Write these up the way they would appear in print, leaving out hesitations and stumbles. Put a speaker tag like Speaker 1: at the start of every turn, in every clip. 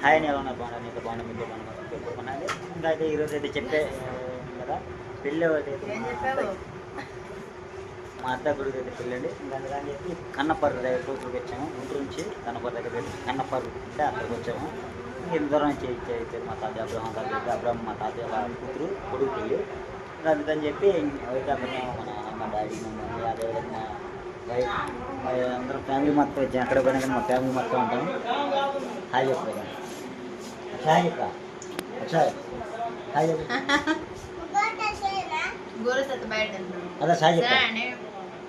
Speaker 1: Hi అని ఎలా ఉన్నారు, బాగున్నారు, నీతో బాగున్నా, మీతో బాగున్నాను. ఇంకా అయితే ఈరోజు అయితే చెప్పే కదా పెళ్ళి అయితే మా అత్త గుడికి అయితే పెళ్ళండి. ఇంకా అందుకని చెప్పి కన్నప్పర్రు దగ్గర కూతురుకి వచ్చాము. గుంటూరు నుంచి కన్నప్పర్రు దగ్గర కన్నప్పర్రు అంటే అక్కడికి వచ్చాము. ఇంత దూరం నుంచి ఇచ్చారు మా తాతయ్య అబ్రహం తాతయ్య అబ్రహం మా తాతయ్య వాళ్ళ కూతురు కొడుకు పెళ్ళి. ఇంకా అందుకని చెప్పి అయితే అతను మా డాడీ మా మమ్మీ అదేవిధంగా వైఫ్ అందరం ఫ్యామిలీ మొత్తం వచ్చాము. అక్కడ పోయినా కానీ మా ఫ్యామిలీ మొత్తం ఉంటాము. హాయ్ చెప్పాను హాయ్ చెప్ప అక్షయ్ హాయ్ చెప్పు అదే సాయి చెప్పండి.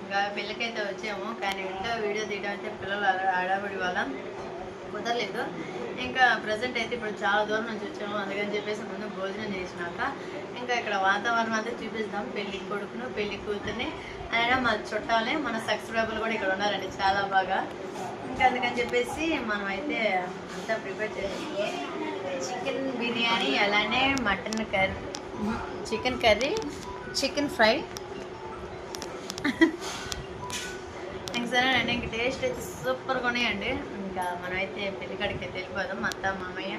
Speaker 2: ఇంకా పెళ్ళికైతే వచ్చాము, కానీ ఇంట్లో వీడియో తీయడం అయితే పిల్లలు ఆడబడి వల్ల కుదరలేదు. ఇంకా ప్రజెంట్ అయితే ఇప్పుడు చాలా దూరం నుంచి వచ్చాము, అందుకని చెప్పేసి ముందు భోజనం చేసినాక ఇంకా ఇక్కడ వాతావరణం అయితే చూపిస్తాం. పెళ్లి కొడుకును పెళ్లి కూతుర్ని అయినా మా చుట్టాలే మన సబ్స్క్రైబర్లు కూడా ఇక్కడ ఉన్నారండి చాలా బాగా. ఇంకా అందుకని చెప్పేసి మనం అయితే అంతా ప్రిపేర్ చేసాము. చికెన్ బిర్యానీ, అలానే mutton curry, chicken curry, chicken fry. ఇంక సరేనండి, ఇంక టేస్ట్ అయితే సూపర్గా ఉన్నాయండి. ఇంకా మనమైతే పెళ్ళికాడికి అయితే వెళ్ళిపోదాం. అత్త మామయ్య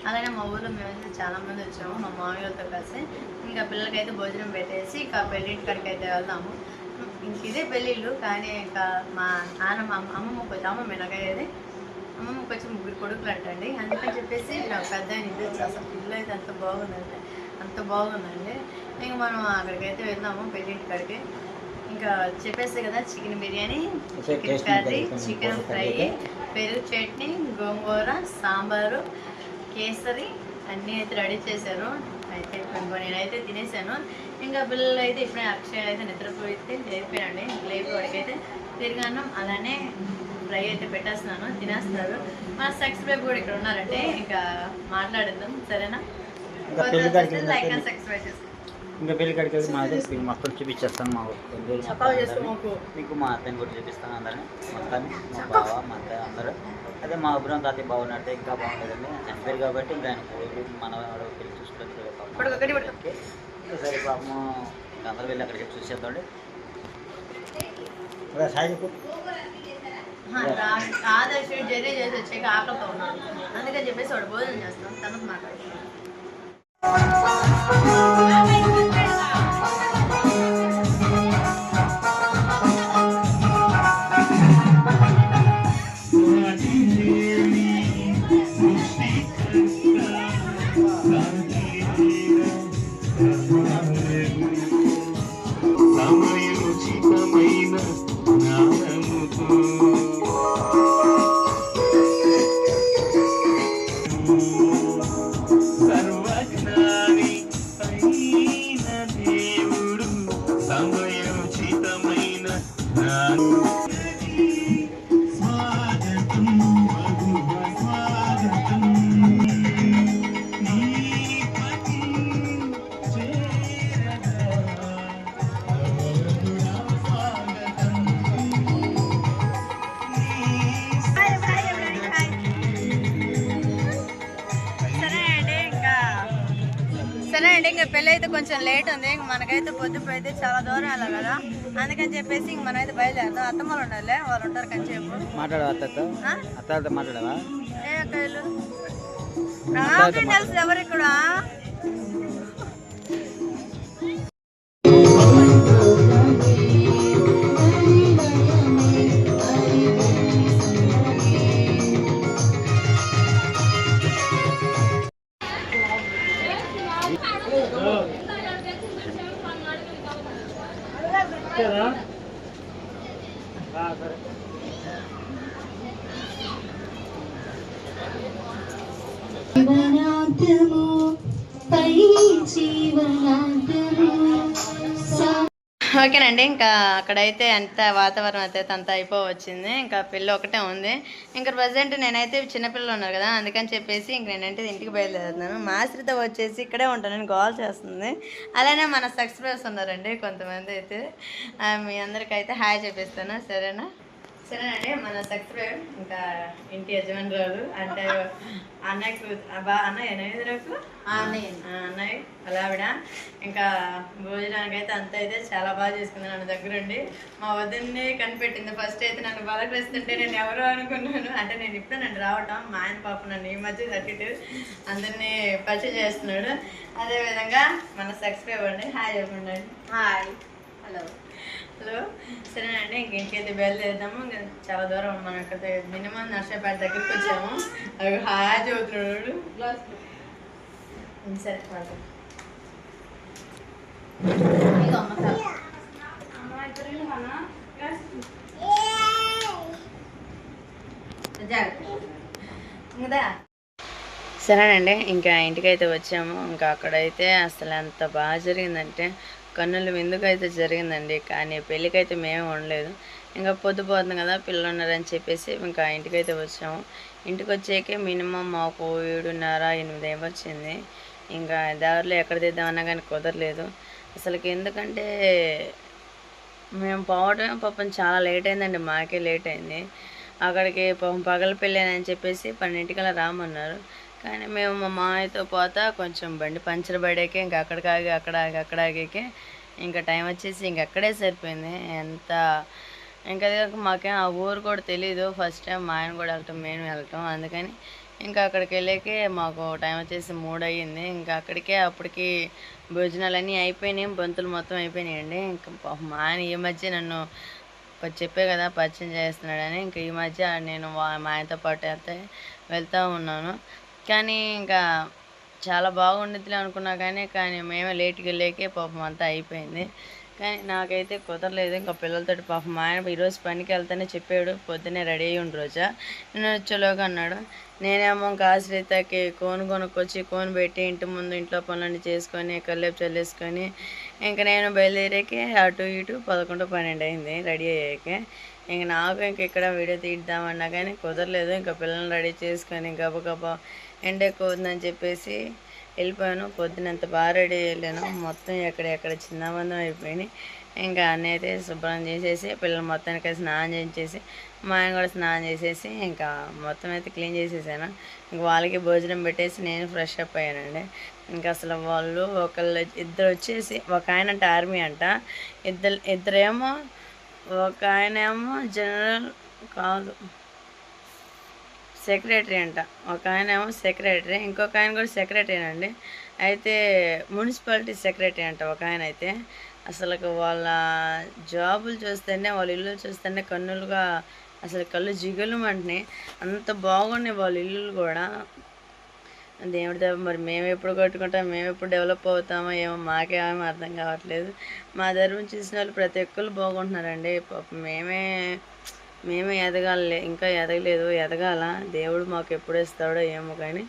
Speaker 2: అలానే మా ఊళ్ళో మేమైతే చాలామంది వచ్చాము మా మామయ్యతో కలిసి. ఇంకా పిల్లలకైతే భోజనం పెట్టేసి ఇంకా పెళ్ళింటి కాడికి అయితే వెళ్దాము. ఇంక ఇదే పెళ్ళిళ్ళు, కానీ ఇంకా మా నాన్నమ్మ అమ్మమ్మకి వచ్చి అమ్మమ్మ ఎనగేది అమ్మమ్మకి వచ్చి 3 కొడుకులు అంటండి. అందుకని చెప్పేసి నాకు పెద్ద ఇది అసలు పిల్లలు అయితే అంత బాగుందండి. ఇంక మనం అక్కడికైతే వెళ్దాము పెళ్ళింటి కాడికి. ఇంకా చెప్పేస్తే కదా chicken biryani, chicken curry, chicken fry, పెరుగు చట్నీ, గోంగూర, సాంబారు, కేసరి అన్నీ అయితే రెడీ చేశారు. అయితే నేనైతే తినేసాను. ఇంకా పిల్లలు అయితే ఇప్పుడే అక్షయ్ అయితే నిద్రపోయితే లేపానండి. లేపి వాడికైతే తిరిగాను, అలానే ఫ్రై అయితే పెట్టేస్తున్నాను, తినేస్తారు. మన సబ్స్క్రైబ్ కూడా ఇక్కడ ఉన్నారంటే ఇంకా మాట్లాడేద్దాం, సరేనా? లైక్ అండ్ సబ్స్క్రైబ్ చేసుకోండి.
Speaker 1: ఇంకా పెళ్లి కాడికి వెళ్ళి మా దగ్గర మొత్తం చూపించేస్తాను. మీకు మా అత్తని కూడా చూపిస్తాను అందరినీ, మొత్తాన్ని మా బావ మా అత్త అందరూ. అదే మా అబ్రహం తాతయ్య బాగున్నట్టే ఇంకా బాగుంటుందండి. చనిపోయారు కాబట్టి ఇంకా ఆయన మన పెళ్లి చూసుకోవచ్చు. సరే పాపము ఇంకా అందరూ వెళ్ళి అక్కడికి చూసేద్దాండి. సాయి చెప్పు.
Speaker 2: ఆదర్శ జర్నీ చేసి వచ్చాక ఆకలితో ఉన్నాడు, అందుకని చెప్పేసి వాడు భోజనం చేస్తాం. తనకు మాట్లాడుతున్నాం. సరే అండి, ఇంకా పెళ్ళి అయితే కొంచెం లేట్ ఉంది. ఇంక మనకైతే పొద్దుపోయితే చాలా దూరం వెళ్ళాలి కదా, అందుకని చెప్పేసి ఇంక మనమైతే బయలుదేరుతాం. అత్తమ్మలు ఉండాలి, వాళ్ళు ఉంటారు కొంచెంసేపు.
Speaker 1: మాట్లాడవా మాట్లాడవా
Speaker 2: ఏ అక్కలు నాకేం తెలుసు ఎవరు ఇక్కడ. ఓకేనండి, ఇంకా అక్కడైతే అంత వాతావరణం అయితే అంత అయిపోవచ్చింది. ఇంకా పెళ్ళి ఒకటే ఉంది. ఇంకా ప్రజెంట్ నేనైతే చిన్నపిల్లలు ఉన్నారు కదా, అందుకని చెప్పేసి ఇంక నేనైతే ఇంటికి బయలుదేరుతున్నాను. మా ఆశ్రిత వచ్చేసి ఇక్కడే ఉంటానని కాల్ చేస్తుంది. అలానే మన సబ్స్క్రైబర్స్ ఉన్నారండి కొంతమంది అయితే. మీ అందరికైతే హాయ్ చెప్పిస్తాను, సరేనా? సరేనండి, మన సబ్స్క్రైబ్ ఇంకా ఇంటి యజమానురాలు అంటే అన్నయ్యకు అన్నయ్య నాకు అన్నయ్య అలా ఆవిడ ఇంకా భోజనానికి అయితే అంత అయితే చాలా బాగా చేసుకుంది నన్ను దగ్గరుండి. మా వదిన్ని కనిపెట్టింది. ఫస్ట్ అయితే నన్ను బలకరిస్తుంటే నేను ఎవరో అనుకున్నాను. అంటే నేను ఇప్పుడు నన్ను రావటం మా ఆయన పాప నన్ను ఈ మధ్య తట్టిటు అందరినీ పరిచయం చేస్తున్నాడు. అదేవిధంగా మన సబ్స్క్రైబ్ అండి, హాయ్ చెప్పండి.
Speaker 3: Hi, hello.
Speaker 2: హలో. సరేనండి, ఇంకైతే బయలుదేరుదాము. ఇంకా చాలా దూరం మనం ఇక్కడ మినిమం నర్సపేట దగ్గరికి వచ్చాము. అవి హాయ్ చదువుతున్నాడు. సరే సరేనండి, ఇంకా ఇంటికైతే వచ్చాము. ఇంకా అక్కడైతే అసలు ఎంత బాగా జరిగిందంటే కన్నుల విందుకైతే జరిగిందండి. కానీ పెళ్ళికైతే మేము ఉండలేదు. ఇంకా పొద్దుపోతుంది కదా, పిల్లలు ఉన్నారని చెప్పేసి ఇంకా ఇంటికైతే వచ్చాము. ఇంటికి వచ్చాకే మినిమం మాకు 7:30-8 వచ్చింది. ఇంకా దారిలో ఎక్కడ తీద్దామన్నా కానీ కుదరలేదు అసలుకి. ఎందుకంటే మేము పోవటమే పాపం చాలా లేట్ అయిందండి, మాకే లేట్ అయింది. అక్కడికి పాపం పగల పెళ్ళానని చెప్పేసి 12:00కల్లా రామన్నారు. కానీ మేము మా మామయ్యతో పోతా కొంచెం బండి పంచర్ పడాకే ఇంకా అక్కడ ఆగాకే ఇంకా టైం వచ్చేసి ఇంక అక్కడే సరిపోయింది. ఇంకా మాకేం ఆ ఊరు కూడా తెలీదు. ఫస్ట్ టైం మా ఆయన కూడా వెళ్ళటం, మేము వెళ్ళటం. అందుకని ఇంకా అక్కడికి వెళ్ళాకే మాకు టైం వచ్చేసి 3 అయ్యింది. ఇంకా అప్పటికి భోజనాలన్నీ అయిపోయినాయి, బంతులు మొత్తం అయిపోయినాయండి. ఇంకా మా ఆయన ఈ మధ్య నన్ను చెప్పే కదా పరిచయం చేస్తున్నాడని, ఇంకా ఈ మధ్య నేను మా ఆయనతో పాటు వెళ్తూ ఉన్నాను. కానీ ఇంకా చాలా బాగుండిద్దిలే అనుకున్నా కానీ మేమే లేట్కి వెళ్ళాకే పాపం అంతా అయిపోయింది. కానీ నాకైతే కుదరలేదు. ఇంకా పిల్లలతోటి పాపం మా ఆయన ఈరోజు పనికి వెళ్తానే చెప్పాడు, పొద్దున్నే రెడీ అయ్యి ఉండి రోజా నేను వచ్చేలోగా అన్నాడు. నేనేమో ఇంకా ఆశ్రితకి కోన్ కొనుక్కొచ్చి కోన్ పెట్టి ఇంటి ముందు ఇంట్లో పనులన్నీ చేసుకొని కల్లేపు చల్లేసుకొని ఇంకా నేను బయలుదేరాకే అటు ఇటు 11-12 అయింది రెడీ అయ్యాకే. ఇంక నాకు ఇక్కడ వీడియో తీద్దామన్నా కానీ కుదరలేదు. ఇంకా పిల్లల్ని రెడీ చేసుకొని గబగబా ఎండ ఎక్కువ ఉందని చెప్పేసి వెళ్ళిపోయాను. పొద్దునంత బాగా రెడీ వెళ్ళాను. మొత్తం ఎక్కడెక్కడ చిన్నబంధం అయిపోయినాయి. ఇంకా అన్నీ అయితే శుభ్రం చేసేసి పిల్లలు మొత్తానికి స్నానం చేసేసి మా ఆయన కూడా స్నానం చేసేసి ఇంకా మొత్తం అయితే క్లీన్ చేసేసాను. ఇంక వాళ్ళకి భోజనం పెట్టేసి నేను ఫ్రెష్ అప్ అయ్యానండి. ఇంకా అసలు వాళ్ళు ఇద్దరు వచ్చేసి ఒక ఆయన అంటే ఆర్మీ అంట, ఇద్దరేమో ఒక ఆయన ఏమో జనరల్ కాదు సెక్రటరీ అంట, ఒక ఆయన ఏమో సెక్రటరీ, ఇంకొక ఆయన కూడా సెక్రటరీనండి. అయితే మున్సిపాలిటీ సెక్రటరీ అంట ఒక ఆయన. అయితే అసలు వాళ్ళ జాబులు చూస్తేనే వాళ్ళ ఇల్లు చూస్తేనే కన్నులుగా అసలు కళ్ళు జిగులు అంటున్నాయి. అంత బాగున్నాయి వాళ్ళ ఇల్లులు కూడా. దేవుడి దెబ్బ మరి మేము ఎప్పుడు కట్టుకుంటాం, మేము ఎప్పుడు డెవలప్ అవుతామో ఏమో మాకేమో అర్థం కావట్లేదు. మా ధర్మం చూసిన వాళ్ళు ప్రతి ఒక్కరు బాగుంటున్నారండి. పాపం మేమే ఎదగాలి, ఇంకా ఎదగలేదు, ఎదగాల. దేవుడు మాకు ఎప్పుడు ఇస్తాడో ఏమో. కానీ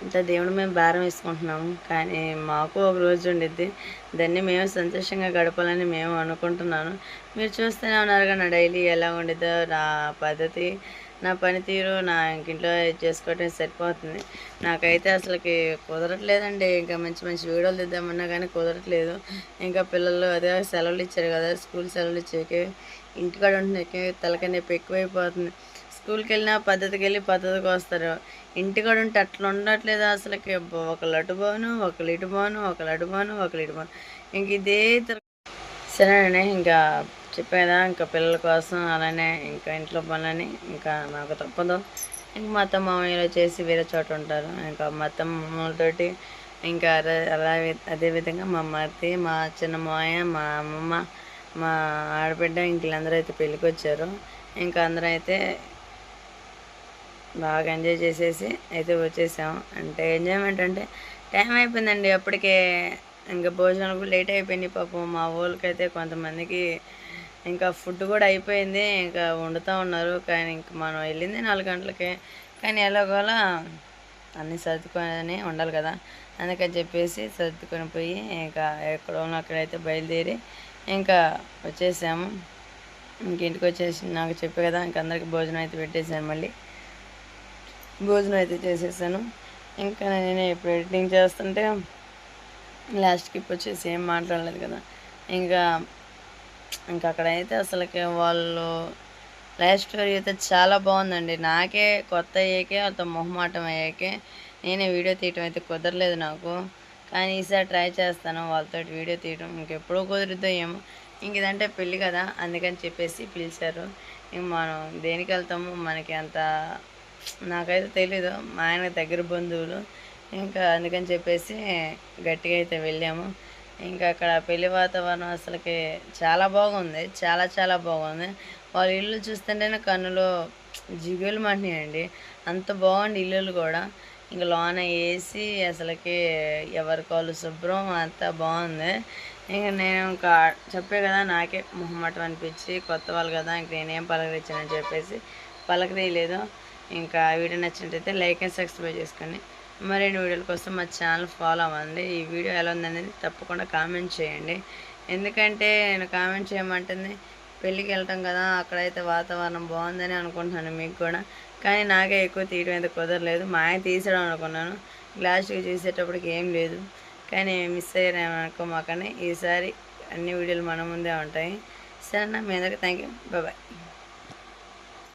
Speaker 2: ఇంత దేవుడు మేము భారం వేసుకుంటున్నాము. కానీ మాకు ఒక రోజు ఉండిద్ది, దాన్ని మేము సంతోషంగా గడపాలని మేము అనుకుంటున్నాను. మీరు చూస్తూనే ఉన్నారు కదా డైలీ ఎలా ఉండిద్దో నా పద్ధతి, నా పనితీరు, నా ఇంట్లో చేసుకోవటం సరిపోతుంది. నాకైతే అసలుకి కుదరట్లేదండి. ఇంకా మంచి మంచి వీడియోలు తీద్దామన్నా కానీ కుదరట్లేదు. ఇంకా పిల్లలు అదే సెలవులు ఇచ్చారు కదా, స్కూల్ సెలవులు ఇచ్చాకే ఇంటికాడ ఉంటున్నాకే తలకాయ నొప్పి ఎక్కువైపోతుంది. స్కూల్కి వెళ్ళినా పద్ధతికి వెళ్ళి పద్ధతికి వస్తారు. ఇంటికాడ ఉంటే అట్లా ఉండట్లేదు అసలుకి. ఒకళ్ళు అటు పోను, ఒకళ్ళు ఇటు పోను, ఒకళ్ళు అటు పోను, ఒకళ్ళు ఇటు పోను, ఇంక ఇదే సరేనండి. ఇంకా చెప్పేదా ఇంకా పిల్లల కోసం అలానే ఇంకా ఇంట్లో పనులని ఇంకా నాకు తప్పదు. ఇంక మా అత్త మామయ్యలు వచ్చేసి వేరే చోట ఉంటారు. ఇంకా మా అత్త మామూలతోటి ఇంకా అదేవిధంగా మా అమ్మతి, మా చిన్న మాయ, మా అమ్మమ్మ, మా ఆడబిడ్డ ఇంట్లో అయితే పెళ్ళికి వచ్చారు. ఇంకా అందరూ అయితే బాగా ఎంజాయ్ చేసేసి అయితే వచ్చేసాము. అంటే ఎంజాయ్మెంట్ అంటే టైం అయిపోయిందండి అప్పటికే. ఇంకా భోజనాలు కూడా లేట్ అయిపోయింది పాపం. మా ఊళ్ళకైతే కొంతమందికి ఇంకా ఫుడ్ కూడా అయిపోయింది, ఇంకా వండుతూ ఉన్నారు. కానీ ఇంక మనం వెళ్ళింది 4 గంటలకే. కానీ ఎలాగోలా అన్నీ సర్దుకొని ఉండాలి కదా, అందుకని చెప్పేసి సర్దుకొని పోయి ఇంకా ఎక్కడో అక్కడైతే బయలుదేరి ఇంకా వచ్చేసాము. ఇంక ఇంటికి వచ్చేసి నాకు చెప్పే కదా ఇంక అందరికి భోజనం అయితే పెట్టేశాను. మళ్ళీ భోజనం అయితే చేసేసాను. ఇంకా నేను ఇప్పుడు ఎడిటింగ్ చేస్తుంటే లాస్ట్కి ఇప్పుడు వచ్చేసి ఏం మాట్లాడలేదు కదా. ఇంకా ఇంకా అక్కడైతే అసలుకి వాళ్ళు లైఫ్ స్టోరీ అయితే చాలా బాగుందండి. నాకే కొత్త అయ్యాకే అంత మొహమాటం అయ్యాకే నేనే వీడియో తీయటం అయితే కుదరలేదు నాకు. కానీ ఈసారి ట్రై చేస్తాను వాళ్ళతో వీడియో తీయడం. ఇంకెప్పుడో కుదురుద్దో ఏమో. ఇంక ఇదంటే పెళ్ళి కదా అందుకని చెప్పేసి పిలిచారు. ఇంక మనం దేనికి వెళ్తాము మనకి అంత నాకైతే తెలీదు. మా ఆయన దగ్గర బంధువులు ఇంకా అందుకని చెప్పేసి గట్టిగా అయితే వెళ్ళాము. ఇంకా అక్కడ పెళ్లి వాతావరణం అసలుకి చాలా బాగుంది. చాలా చాలా బాగుంది. వాళ్ళ ఇల్లు చూస్తుంటేనే కన్నులో జిగులు మండినాయండి. అంత బాగుంది ఇల్లులు కూడా. ఇంకా లోన వేసి అసలుకి ఎవరి కాళ్ళు శుభ్రం అంతా బాగుంది. ఇంక నేను ఇంకా చెప్పే కదా నాకే మొహమాటం అనిపించి కొత్త వాళ్ళు కదా ఇంక నేనేం పలకరించానని చెప్పేసి పలకరియలేదు. ఇంకా వీడియో నచ్చినట్టయితే లైక్ అండ్ సబ్స్క్రైబ్ చేసుకోండి. మరిన్ని వీడియోల కోసం మా ఛానల్ ఫాలో అవ్వండి. ఈ వీడియో ఎలా ఉందనేది తప్పకుండా కామెంట్ చేయండి. ఎందుకంటే నేను కామెంట్ చేయమంటుంది పెళ్ళికి వెళ్తాం కదా అక్కడైతే వాతావరణం బాగుందని అనుకుంటున్నాను మీకు కూడా. కానీ నాకే ఎక్కువ తీయడం అయితే కుదరలేదు. మా ఆయన తీసడం అనుకున్నాను. లాస్ట్కి చూసేటప్పటికి ఏం లేదు. కానీ మిస్ అయ్యారేమో అనుకోమాకని ఈసారి అన్ని వీడియోలు మన ముందే ఉంటాయి. సరేనా మీ అందరికీ థ్యాంక్ యూ. బాయ్.